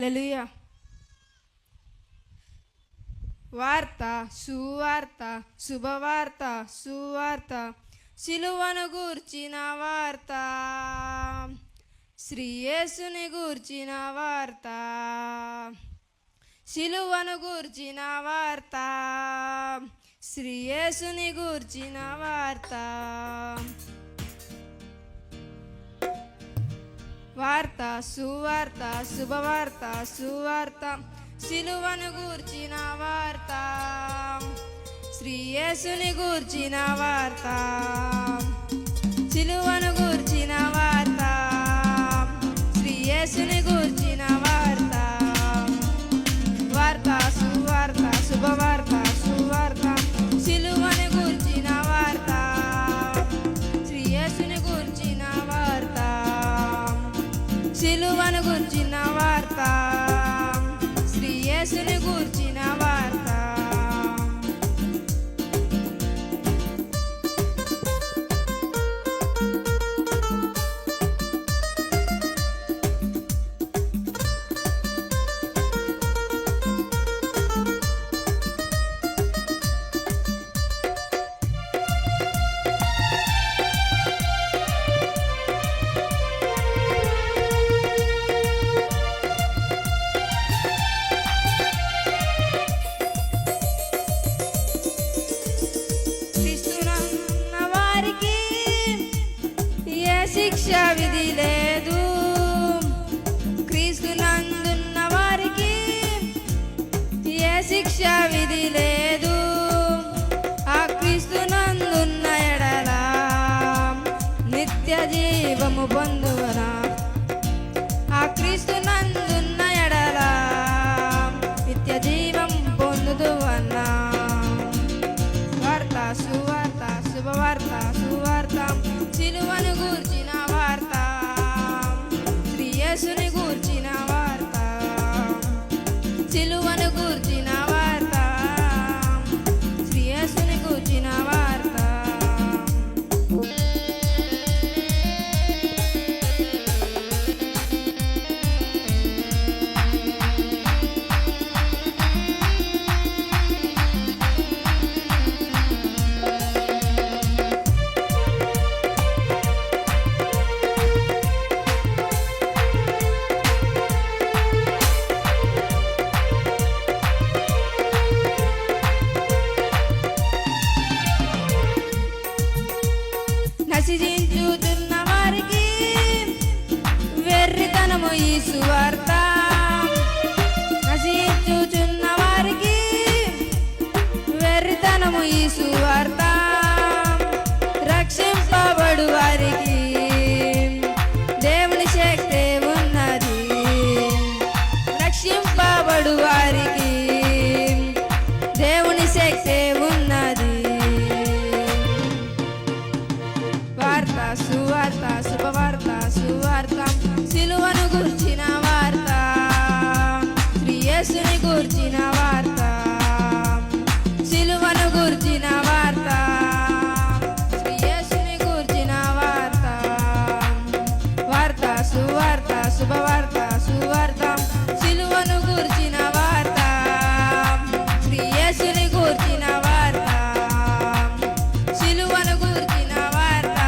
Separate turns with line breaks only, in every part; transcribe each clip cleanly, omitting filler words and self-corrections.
హల్లెలూయా. వార్త, సువార్త, శుభవార్త, సువార్త, సిలువను గూర్చిన వార్త, శ్రీ యేసుని గూర్చిన వార్త, సిలువను గూర్చిన వార్త, శ్రీ యేసుని గూర్చిన వార్త. వార్త, సువార్త, శుభవార్త, సువార్త, సిలువను గూర్చిన వార్త, శ్రీ యేసుని గూర్చిన వార్త, సిలువను గూర్చిన వార్త, శ్రీ యేసుని గూర్చిన వార్త. వార్త, సువార్త, శుభవార్త, సువార్త, సిలువను గూర్చిన వార్త, శ్రీ యేసుని గూర్చిన వార్త, సిలువను గూర్చిన వార్త, శ్రీ యేసుని గూర్చిన వార్త. శిక్ష విధి లేదు, క్రీస్తునందున్న వారికి ఏ శిక్ష విధి లేదు. ఆ క్రీస్తునందున్న ఎడల నిత్య జీవము పొందువరా. ఆ క్రీస్తునందున్న ఎడల నిత్య జీవం పొందుదువన్నా. వార్త, సువార్త, శుభవార్త, సువార్త, సిలువను గూర్చిన వార్త, శ్రీ యేసుని గూర్చిన వార్త, సిలువను గూర్చిన వార్త, శ్రీ యేసుని గూర్చిన వార్త. నశించుతున్న వారికి వెర్రితనము ఈ సువార్త, నశించుచున్న వారికి వెర్రితనము ఈ సువార్త, రక్షింపబడు వారికి దేవుని శక్తి ఉన్నది, రక్షింపబడు వారికి దేవుని శక్తి ఉన్నది. వార్త, సువార్త, శుభవార్త, సువార్త, సిలువను గూర్చిన వార్త, శ్రీ యేసుని గూర్చిన వార్త, సిలువను గూర్చిన వార్త, శ్రీ యేసుని గూర్చిన వార్త. వార్త, సువార్త, శుభవార్త, సువార్త, సిలువను గూర్చిన వార్త, శ్రీ యేసుని గూర్చిన వార్త, సిలువను గూర్చిన వార్త,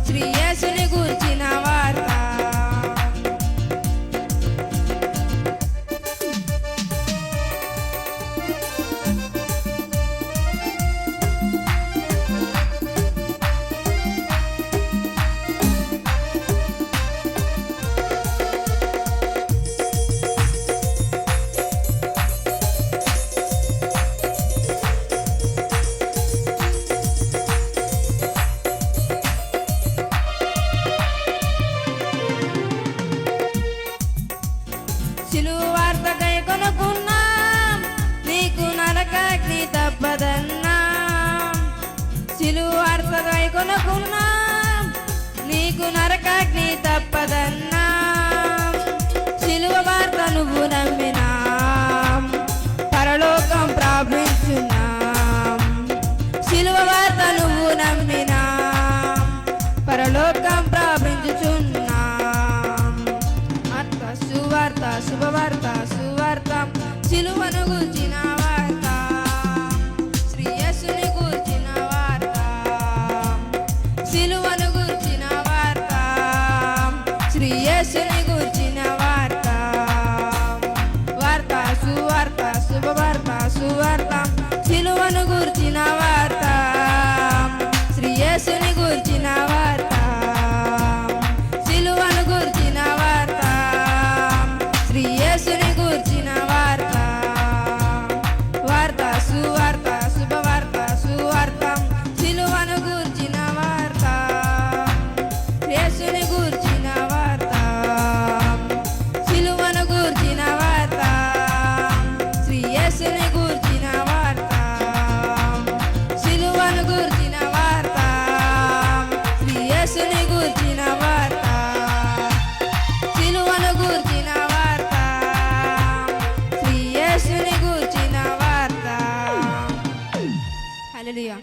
శ్రీ యేసుని గూర్చిన వార్త. సిలువ వార్త కై కొనుకున్నా నీకు నరకాగ్ని తప్పదన్నా. సిలువ వార్త కై కొనుకున్నా నీకు నరకాగ్ని తప్పదన్నా. సిలువ వార్త నువ్వు నమ్మినా పరలోకం ప్రాపించున్నా. సిలువ వార్త నువ్వు నమ్మినా పరలోకం ప్రాపించుచున్నా. సువార్త, శుభవార్త సువార్త సిలువను గూర్చిన వార్త శ్రీ యేసుని గూర్చిన వార్త సిలువను గూర్చిన వార్త శ్రీ యేసుని గూర్చిన వార్త వార్త సువార్త శుభవార్త సువార్త సిలువను గూర్చిన వార్త శ్రీ యేసుని గూర్చిన వార్త సిలువను గూర్చిన వార్త శ్రీ యేసుని గూర్చిన వార్త వార్త సువార్త శుభవార్త సువార్త సిలువను గూర్చిన వార్త యేసుని గూర్చిన వార్త సిలువను గూర్చిన వార్త శ్రీ యేసుని గూర్చిన వార్త సిలువను గూర్చిన వార్త శ్రీ యేసుని గూర్చిన వార్త సిలువను గూర్చిన వార్త శ్రీ యేసుని గూర్చిన వార్త హల్లెలూయా.